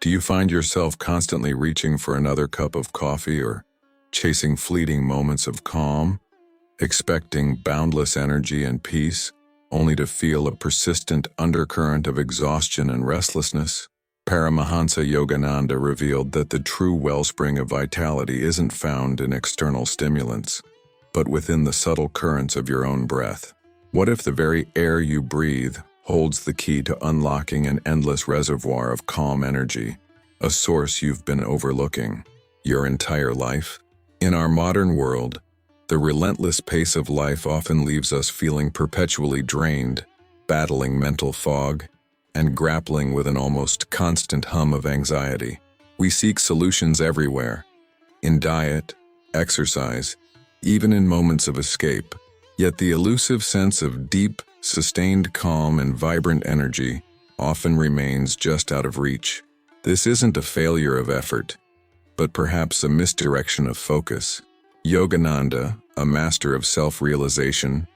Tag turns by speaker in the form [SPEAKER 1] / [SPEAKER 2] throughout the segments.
[SPEAKER 1] Do you find yourself constantly reaching for another cup of coffee or chasing fleeting moments of calm, expecting boundless energy and peace, only to feel a persistent undercurrent of exhaustion and restlessness? Paramahansa Yogananda revealed that the true wellspring of vitality isn't found in external stimulants, but within the subtle currents of your own breath. What if the very air you breathe holds the key to unlocking an endless reservoir of calm energy, a source you've been overlooking your entire life? In our modern world, the relentless pace of life often leaves us feeling perpetually drained, battling mental fog, and grappling with an almost constant hum of anxiety. We seek solutions everywhere, in diet, exercise, even in moments of escape. Yet the elusive sense of deep, sustained calm and vibrant energy often remains just out of reach. This isn't a failure of effort, but perhaps a misdirection of focus. Yogananda, a master of self-realization,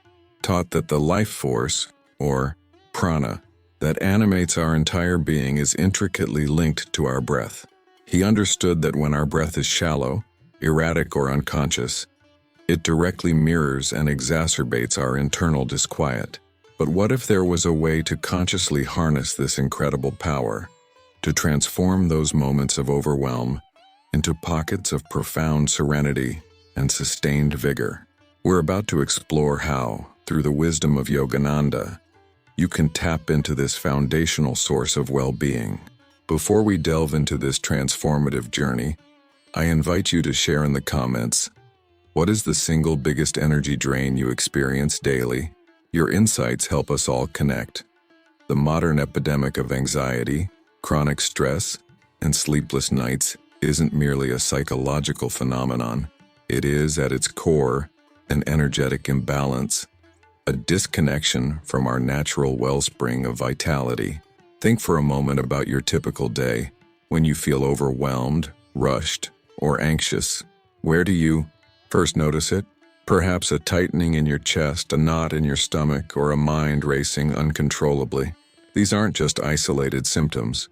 [SPEAKER 1] taught that the life force, or prana, that animates our entire being is intricately linked to our breath. He understood that when our breath is shallow, erratic, or unconscious, it directly mirrors and exacerbates our internal disquiet. But what if there was a way to consciously harness this incredible power, to transform those moments of overwhelm into pockets of profound serenity and sustained vigor? We're about to explore how, through the wisdom of Yogananda, you can tap into this foundational source of well-being. Before we delve into this transformative journey, I invite you to share in the comments, what is the single biggest energy drain you experience daily? Your insights help us all connect. The modern epidemic of anxiety, chronic stress, and sleepless nights isn't merely a psychological phenomenon. It is, at its core, an energetic imbalance, a disconnection from our natural wellspring of vitality. Think for a moment about your typical day when you feel overwhelmed, rushed, or anxious. Where do you first notice it? Perhaps a tightening in your chest, a knot in your stomach, or a mind racing uncontrollably. These aren't just isolated symptoms.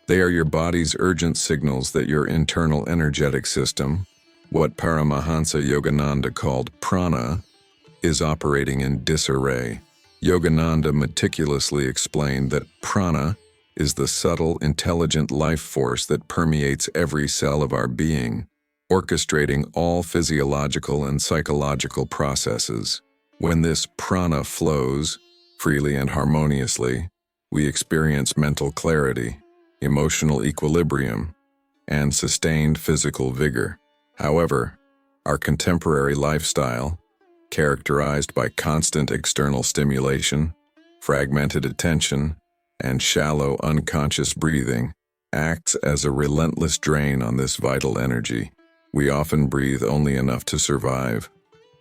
[SPEAKER 1] They are your body's urgent signals that your internal energetic system, what Paramahansa Yogananda called prana, is operating in disarray. Yogananda meticulously explained that prana is the subtle, intelligent life force that permeates every cell of our being, orchestrating all physiological and psychological processes. When this prana flows freely and harmoniously, we experience mental clarity, emotional equilibrium, and sustained physical vigor. However, our contemporary lifestyle, characterized by constant external stimulation, fragmented attention, and shallow unconscious breathing, acts as a relentless drain on this vital energy. We often breathe only enough to survive,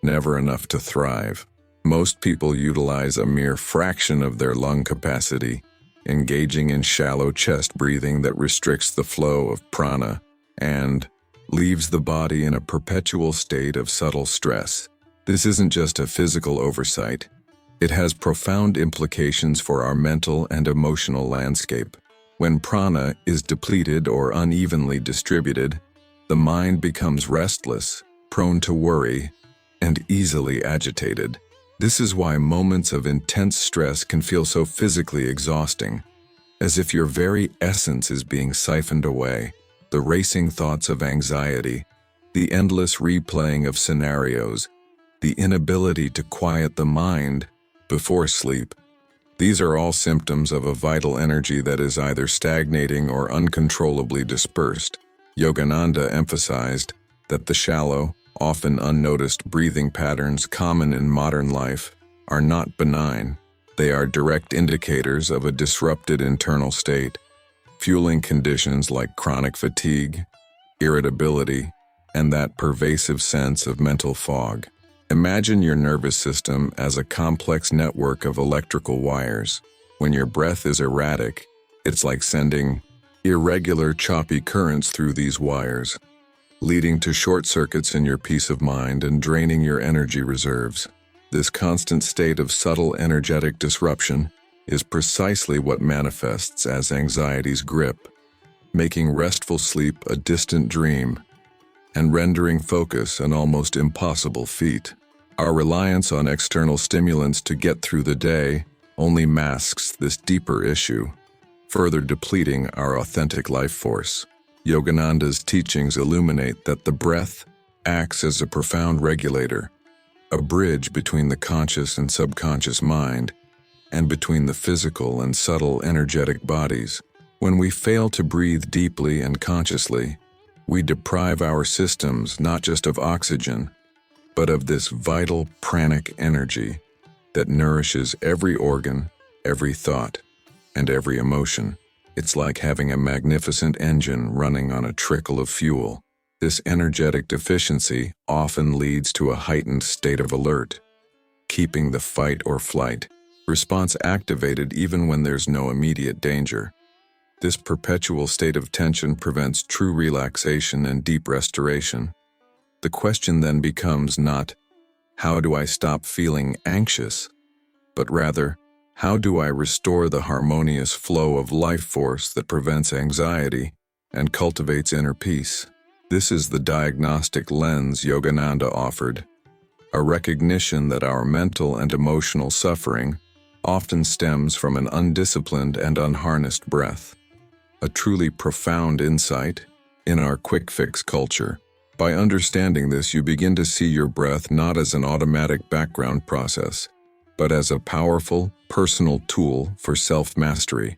[SPEAKER 1] never enough to thrive. Most people utilize a mere fraction of their lung capacity, engaging in shallow chest breathing that restricts the flow of prana and leaves the body in a perpetual state of subtle stress. This isn't just a physical oversight. It has profound implications for our mental and emotional landscape. When prana is depleted or unevenly distributed, the mind becomes restless, prone to worry, and easily agitated. This is why moments of intense stress can feel so physically exhausting, as if your very essence is being siphoned away. The racing thoughts of anxiety, the endless replaying of scenarios, the inability to quiet the mind before sleep. These are all symptoms of a vital energy that is either stagnating or uncontrollably dispersed. Yogananda emphasized that the shallow, often unnoticed breathing patterns common in modern life are not benign. They are direct indicators of a disrupted internal state, fueling conditions like chronic fatigue, irritability, and that pervasive sense of mental fog. Imagine your nervous system as a complex network of electrical wires. When your breath is erratic, it's like sending irregular, choppy currents through these wires, leading to short circuits in your peace of mind and draining your energy reserves. This constant state of subtle energetic disruption is precisely what manifests as anxiety's grip. making restful sleep a distant dream and rendering focus an almost impossible feat. Our reliance on external stimulants to get through the day only masks this deeper issue, further depleting our authentic life force. Yogananda's teachings illuminate that the breath acts as a profound regulator, a bridge between the conscious and subconscious mind, and between the physical and subtle energetic bodies. When we fail to breathe deeply and consciously, we deprive our systems not just of oxygen, but of this vital pranic energy that nourishes every organ, every thought, and every emotion. It's like having a magnificent engine running on a trickle of fuel. This energetic deficiency often leads to a heightened state of alert, keeping the fight or flight response activated even when there's no immediate danger. This perpetual state of tension prevents true relaxation and deep restoration. The question then becomes not, how do I stop feeling anxious, but rather, how do I restore the harmonious flow of life force that prevents anxiety and cultivates inner peace? This is the diagnostic lens Yogananda offered, a recognition that our mental and emotional suffering often stems from an undisciplined and unharnessed breath. A truly profound insight in our quick-fix culture. By understanding this, you begin to see your breath not as an automatic background process, but as a powerful, personal tool for self-mastery,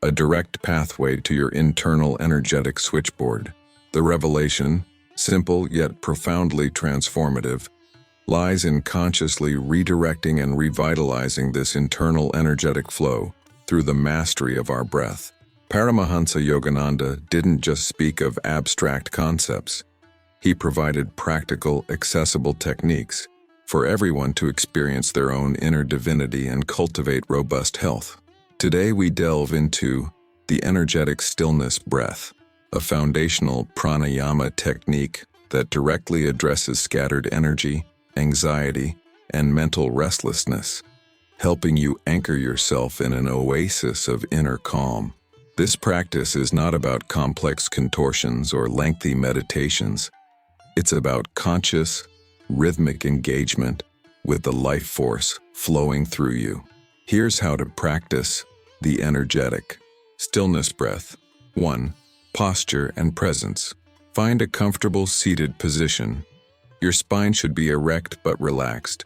[SPEAKER 1] a direct pathway to your internal energetic switchboard. The revelation, simple yet profoundly transformative, lies in consciously redirecting and revitalizing this internal energetic flow through the mastery of our breath. Paramahansa Yogananda didn't just speak of abstract concepts. He provided practical, accessible techniques for everyone to experience their own inner divinity and cultivate robust health. Today we delve into the energetic stillness breath, a foundational pranayama technique that directly addresses scattered energy, anxiety, and mental restlessness, helping you anchor yourself in an oasis of inner calm. This practice is not about complex contortions or lengthy meditations. It's about conscious, rhythmic engagement with the life force flowing through you. Here's how to practice the energetic stillness breath. 1. Posture and presence. Find a comfortable seated position. Your spine should be erect but relaxed.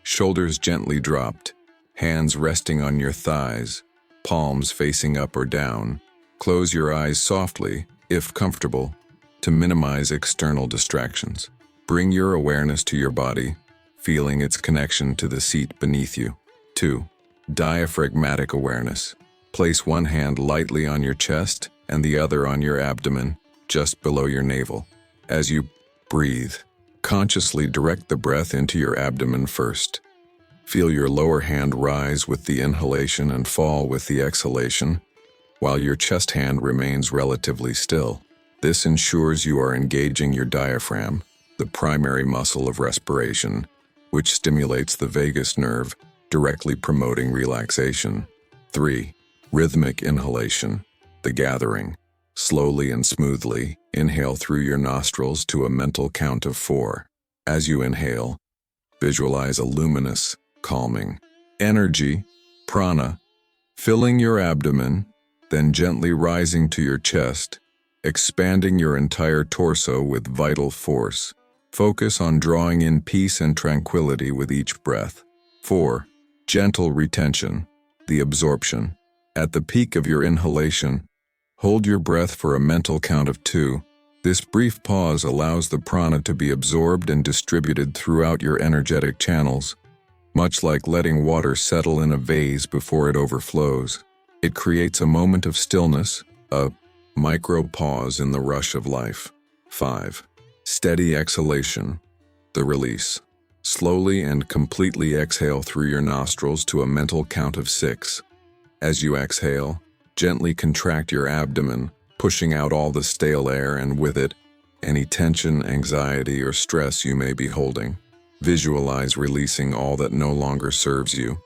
[SPEAKER 1] Shoulders gently dropped, hands resting on your thighs, palms facing up or down. Close your eyes softly, if comfortable, to minimize external distractions. Bring your awareness to your body, feeling its connection to the seat beneath you. 2. Diaphragmatic awareness. Place one hand lightly on your chest and the other on your abdomen, just below your navel. As you breathe, consciously direct the breath into your abdomen first. Feel your lower hand rise with the inhalation and fall with the exhalation, while your chest hand remains relatively still. This ensures you are engaging your diaphragm, the primary muscle of respiration, which stimulates the vagus nerve, directly promoting relaxation. 3. Rhythmic inhalation, the gathering. Slowly and smoothly, inhale through your nostrils to a mental count of 4. As you inhale, visualize a luminous, calming energy, prana, filling your abdomen, then gently rising to your chest, expanding your entire torso with vital force. Focus on drawing in peace and tranquility with each breath. 4. Gentle retention, the absorption. At the peak of your inhalation, hold your breath for a mental count of 2. This brief pause allows the prana to be absorbed and distributed throughout your energetic channels, much like letting water settle in a vase before it overflows. It creates a moment of stillness, a micro pause in the rush of life. 5. Steady exhalation, the release. Slowly and completely exhale through your nostrils to a mental count of 6. As you exhale, gently contract your abdomen, pushing out all the stale air and with it, any tension, anxiety, or stress you may be holding. Visualize releasing all that no longer serves you,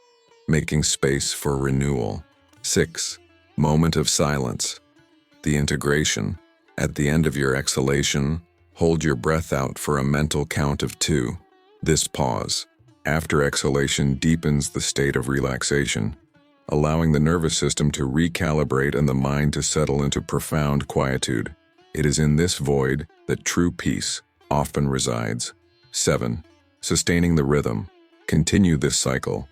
[SPEAKER 1] making space for renewal. 6. Moment of silence, The integration. At the end of your exhalation, hold your breath out for a mental count of 2. This pause, after exhalation, deepens the state of relaxation, allowing the nervous system to recalibrate and the mind to settle into profound quietude. It is in this void that true peace often resides. 7. Sustaining the rhythm. Continue this cycle.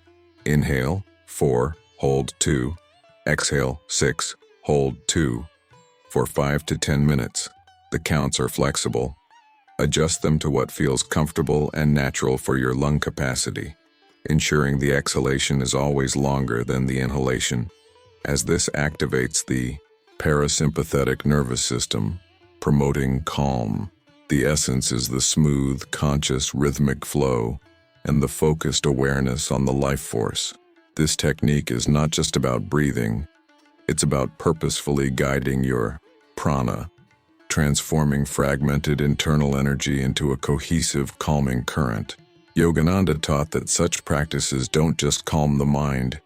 [SPEAKER 1] Inhale, 4, hold 2. Exhale, 6, hold 2. For 5 to 10 minutes. The counts are flexible. Adjust them to what feels comfortable and natural for your lung capacity, ensuring the exhalation is always longer than the inhalation, as this activates the parasympathetic nervous system, promoting calm. The essence is the smooth, conscious, rhythmic flow and the focused awareness on the life force. This technique is not just about breathing, it's about purposefully guiding your prana, transforming fragmented internal energy into a cohesive, calming current. Yogananda taught that such practices don't just calm the mind,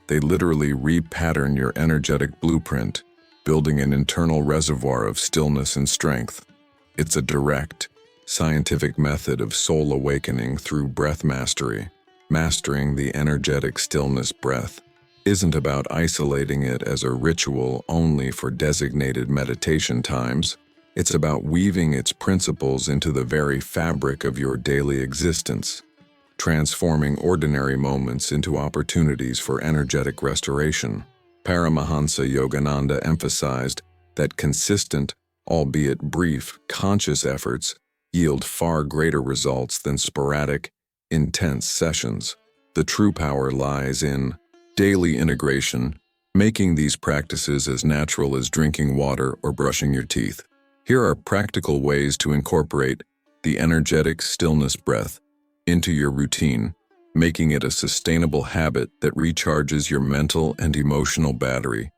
[SPEAKER 1] they literally repattern your energetic blueprint, building an internal reservoir of stillness and strength. It's a direct, scientific method of soul awakening through breath mastery. Mastering the energetic stillness breath isn't about isolating it as a ritual only for designated meditation times. It's about weaving its principles into the very fabric of your daily existence, transforming ordinary moments into opportunities for energetic restoration. Paramahansa Yogananda emphasized that consistent, albeit brief, conscious efforts yield far greater results than sporadic, intense sessions. The true power lies in daily integration, making these practices as natural as drinking water or brushing your teeth. Here are practical ways to incorporate the energetic stillness breath into your routine, making it a sustainable habit that recharges your mental and emotional battery.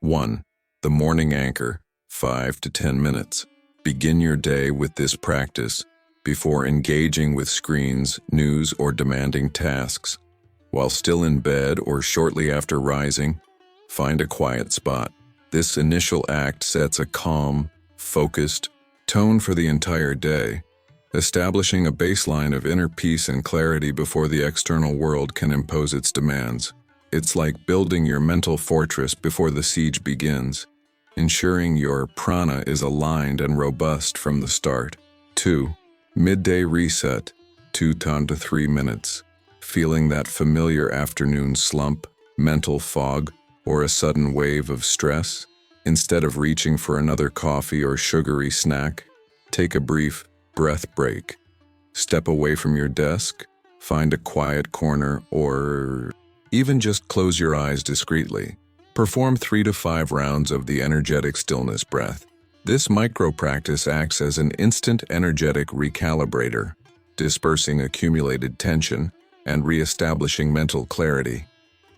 [SPEAKER 1] 1. The morning anchor, 5 to 10 minutes. Begin your day with this practice before engaging with screens, news, or demanding tasks. While still in bed or shortly after rising, find a quiet spot. This initial act sets a calm, focused tone for the entire day, establishing a baseline of inner peace and clarity before the external world can impose its demands. It's like building your mental fortress before the siege begins, ensuring your prana is aligned and robust from the start. 2. Midday reset, 2 to 3 minutes. Feeling that familiar afternoon slump, mental fog, or a sudden wave of stress? Instead of reaching for another coffee or sugary snack, take a brief breath break. Step away from your desk, find a quiet corner, or even just close your eyes discreetly. Perform 3 to 5 rounds of the energetic stillness breath. This micro-practice acts as an instant energetic recalibrator, dispersing accumulated tension and re-establishing mental clarity.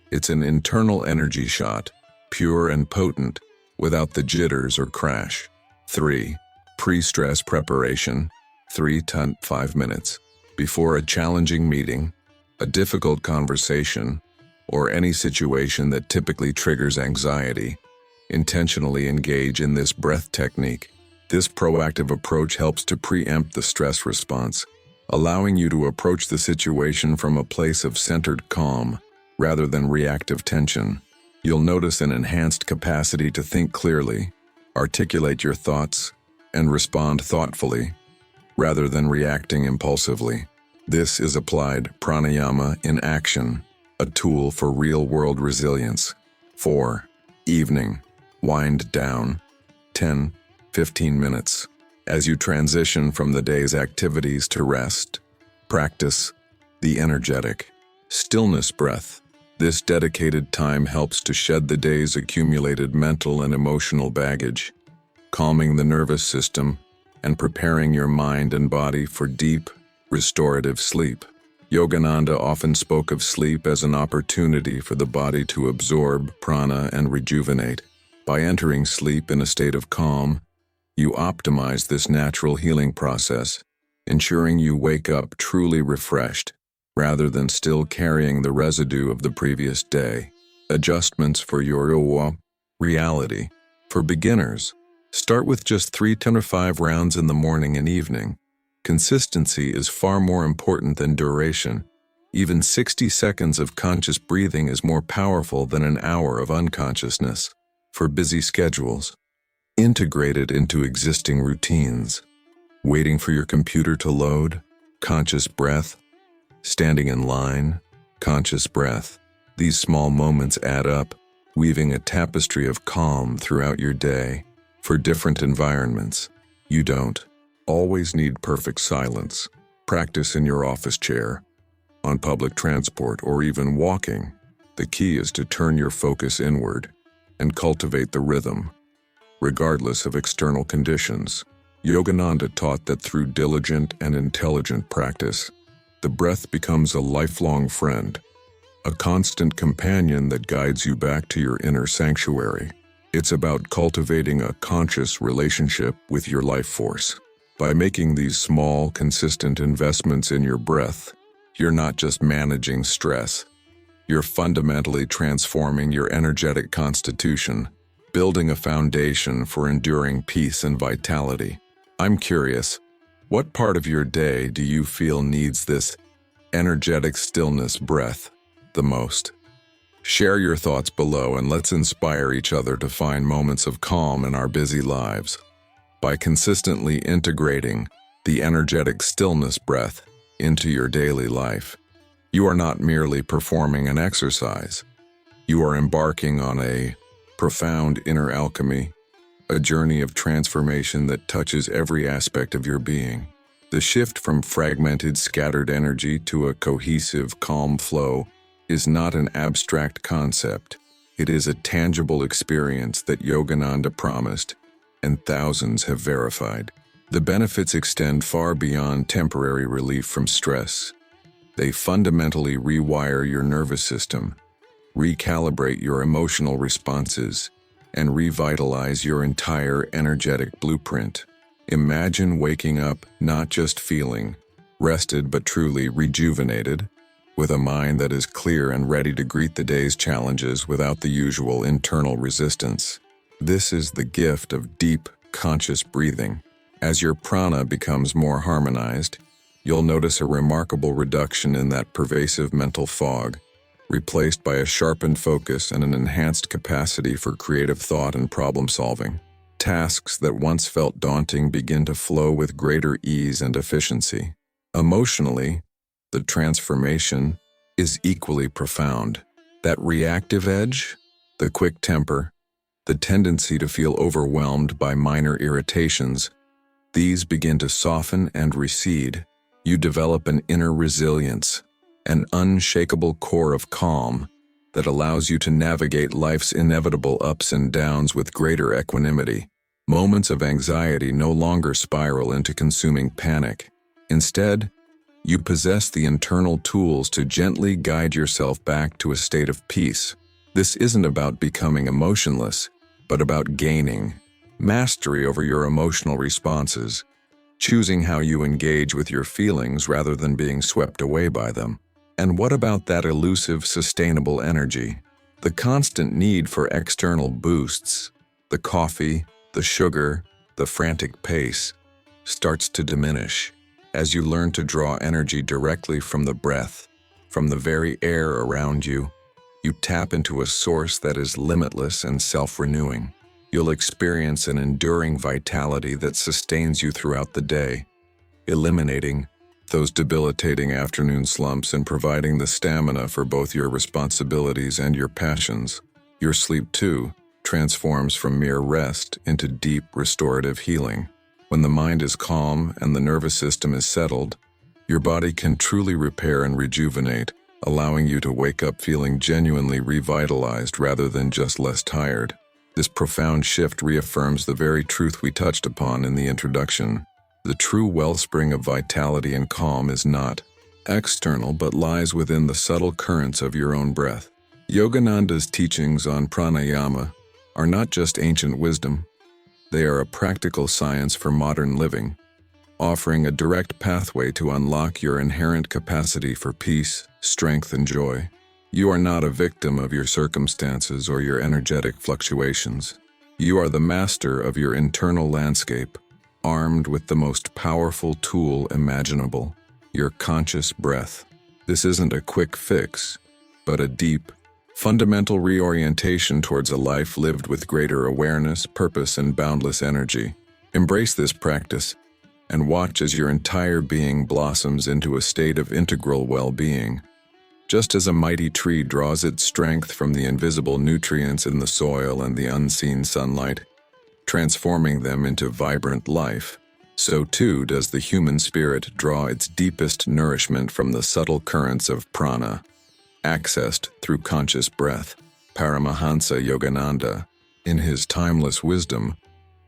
[SPEAKER 1] It's an internal energy shot, pure and potent, without the jitters or crash. 3. Pre-stress preparation, 3 to 5 minutes. Before a challenging meeting, a difficult conversation, or any situation that typically triggers anxiety, intentionally engage in this breath technique. This proactive approach helps to preempt the stress response, allowing you to approach the situation from a place of centered calm rather than reactive tension. You'll notice an enhanced capacity to think clearly, articulate your thoughts, and respond thoughtfully, rather than reacting impulsively. This is applied pranayama in action, a tool for real-world resilience. 4. Evening. Wind down. 10-15 minutes. As you transition from the day's activities to rest, practice the energetic stillness breath. This dedicated time helps to shed the day's accumulated mental and emotional baggage, calming the nervous system and preparing your mind and body for deep, restorative sleep. Yogananda often spoke of sleep as an opportunity for the body to absorb prana and rejuvenate. By entering sleep in a state of calm, you optimize this natural healing process, ensuring you wake up truly refreshed, rather than still carrying the residue of the previous day. Adjustments for your reality. For beginners, start with just 3 to 5 rounds in the morning and evening. Consistency is far more important than duration. Even 60 seconds of conscious breathing is more powerful than an hour of unconsciousness. For busy schedules, integrate it into existing routines. Waiting for your computer to load, conscious breath. Standing in line, conscious breath. These small moments add up, weaving a tapestry of calm throughout your day. For different environments, you don't always need perfect silence. Practice in your office chair, on public transport, or even walking. The key is to turn your focus inward and cultivate the rhythm, regardless of external conditions. Yogananda taught that through diligent and intelligent practice, the breath becomes a lifelong friend, a constant companion that guides you back to your inner sanctuary. It's about cultivating a conscious relationship with your life force. By making these small, consistent investments in your breath, you're not just managing stress. You're fundamentally transforming your energetic constitution, building a foundation for enduring peace and vitality. I'm curious, what part of your day do you feel needs this energetic stillness breath the most? Share your thoughts below and let's inspire each other to find moments of calm in our busy lives. By consistently integrating the energetic stillness breath into your daily life, you are not merely performing an exercise. You are embarking on a profound inner alchemy, a journey of transformation that touches every aspect of your being. The shift from fragmented, scattered energy to a cohesive, calm flow is not an abstract concept. It is a tangible experience that Yogananda promised, and thousands have verified. The benefits extend far beyond temporary relief from stress. They fundamentally rewire your nervous system, recalibrate your emotional responses, and revitalize your entire energetic blueprint. Imagine waking up not just feeling rested but truly rejuvenated, with a mind that is clear and ready to greet the day's challenges without the usual internal resistance. This is the gift of deep, conscious breathing. As your prana becomes more harmonized, you'll notice a remarkable reduction in that pervasive mental fog, replaced by a sharpened focus and an enhanced capacity for creative thought and problem-solving. Tasks that once felt daunting begin to flow with greater ease and efficiency. Emotionally, the transformation is equally profound. That reactive edge, the quick temper, the tendency to feel overwhelmed by minor irritations, these begin to soften and recede. You develop an inner resilience, an unshakable core of calm that allows you to navigate life's inevitable ups and downs with greater equanimity. Moments of anxiety no longer spiral into consuming panic. Instead, you possess the internal tools to gently guide yourself back to a state of peace. This isn't about becoming emotionless, but about gaining mastery over your emotional responses, choosing how you engage with your feelings rather than being swept away by them. And what about that elusive, sustainable energy? The constant need for external boosts, the coffee, the sugar, the frantic pace, starts to diminish as you learn to draw energy directly from the breath, from the very air around you. You tap into a source that is limitless and self-renewing. You'll experience an enduring vitality that sustains you throughout the day, eliminating those debilitating afternoon slumps and providing the stamina for both your responsibilities and your passions. Your sleep, too, transforms from mere rest into deep restorative healing. When the mind is calm and the nervous system is settled, your body can truly repair and rejuvenate, allowing you to wake up feeling genuinely revitalized rather than just less tired. This profound shift reaffirms the very truth we touched upon in the introduction. The true wellspring of vitality and calm is not external but lies within the subtle currents of your own breath. Yogananda's teachings on pranayama are not just ancient wisdom. They are a practical science for modern living, offering a direct pathway to unlock your inherent capacity for peace, strength, and joy. You are not a victim of your circumstances or your energetic fluctuations. You are the master of your internal landscape, armed with the most powerful tool imaginable, your conscious breath. This isn't a quick fix, but a deep, fundamental reorientation towards a life lived with greater awareness, purpose, and boundless energy. Embrace this practice and watch as your entire being blossoms into a state of integral well-being. Just as a mighty tree draws its strength from the invisible nutrients in the soil and the unseen sunlight, transforming them into vibrant life, so too does the human spirit draw its deepest nourishment from the subtle currents of prana, accessed through conscious breath. Paramahansa Yogananda, in his timeless wisdom,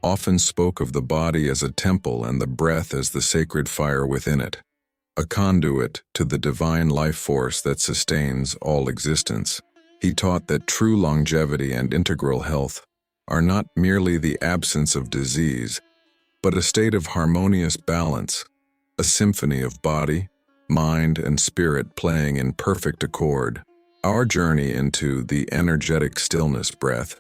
[SPEAKER 1] often spoke of the body as a temple and the breath as the sacred fire within it, a conduit to the divine life force that sustains all existence. He taught that true longevity and integral health are not merely the absence of disease, but a state of harmonious balance, a symphony of body, mind, and spirit playing in perfect accord. Our journey into the energetic stillness breath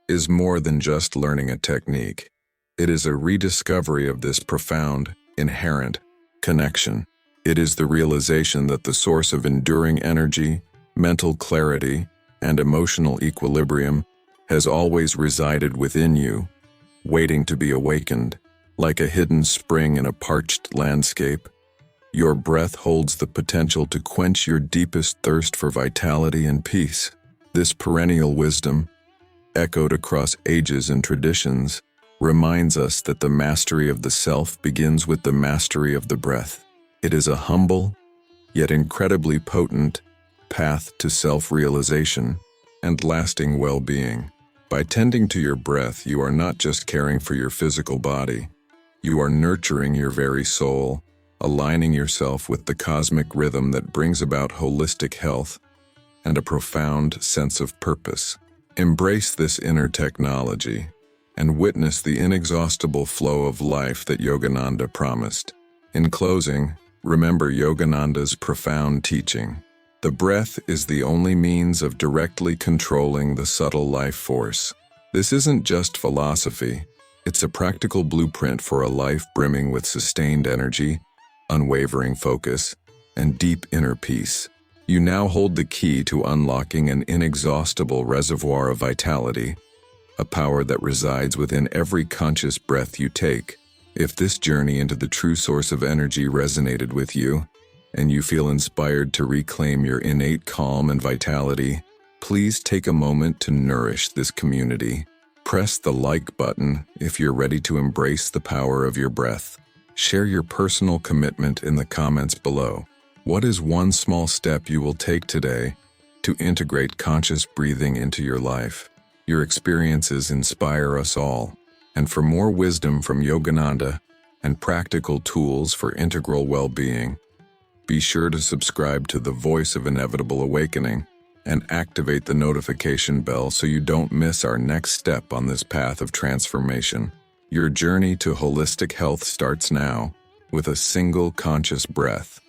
[SPEAKER 1] is more than just learning a technique. It is a rediscovery of this profound, inherent connection. It is the realization that the source of enduring energy, mental clarity, and emotional equilibrium has always resided within you, waiting to be awakened. Like a hidden spring in a parched landscape, your breath holds the potential to quench your deepest thirst for vitality and peace. This perennial wisdom, echoed across ages and traditions, reminds us that the mastery of the self begins with the mastery of the breath. It is a humble, yet incredibly potent, path to self-realization and lasting well-being. By tending to your breath, you are not just caring for your physical body. You are nurturing your very soul, aligning yourself with the cosmic rhythm that brings about holistic health and a profound sense of purpose. Embrace this inner technology and witness the inexhaustible flow of life that Yogananda promised. In closing, remember Yogananda's profound teaching. The breath is the only means of directly controlling the subtle life force. This isn't just philosophy. It's a practical blueprint for a life brimming with sustained energy, unwavering focus, and deep inner peace. You now hold the key to unlocking an inexhaustible reservoir of vitality, a power that resides within every conscious breath you take. If this journey into the true source of energy resonated with you, and you feel inspired to reclaim your innate calm and vitality, please take a moment to nourish this community. Press the like button if you're ready to embrace the power of your breath. Share your personal commitment in the comments below. What is one small step you will take today to integrate conscious breathing into your life? Your experiences inspire us all. And for more wisdom from Yogananda and practical tools for integral well-being, be sure to subscribe to the Voice of Inevitable Awakening and activate the notification bell so you don't miss our next step on this path of transformation. Your journey to holistic health starts now with a single conscious breath.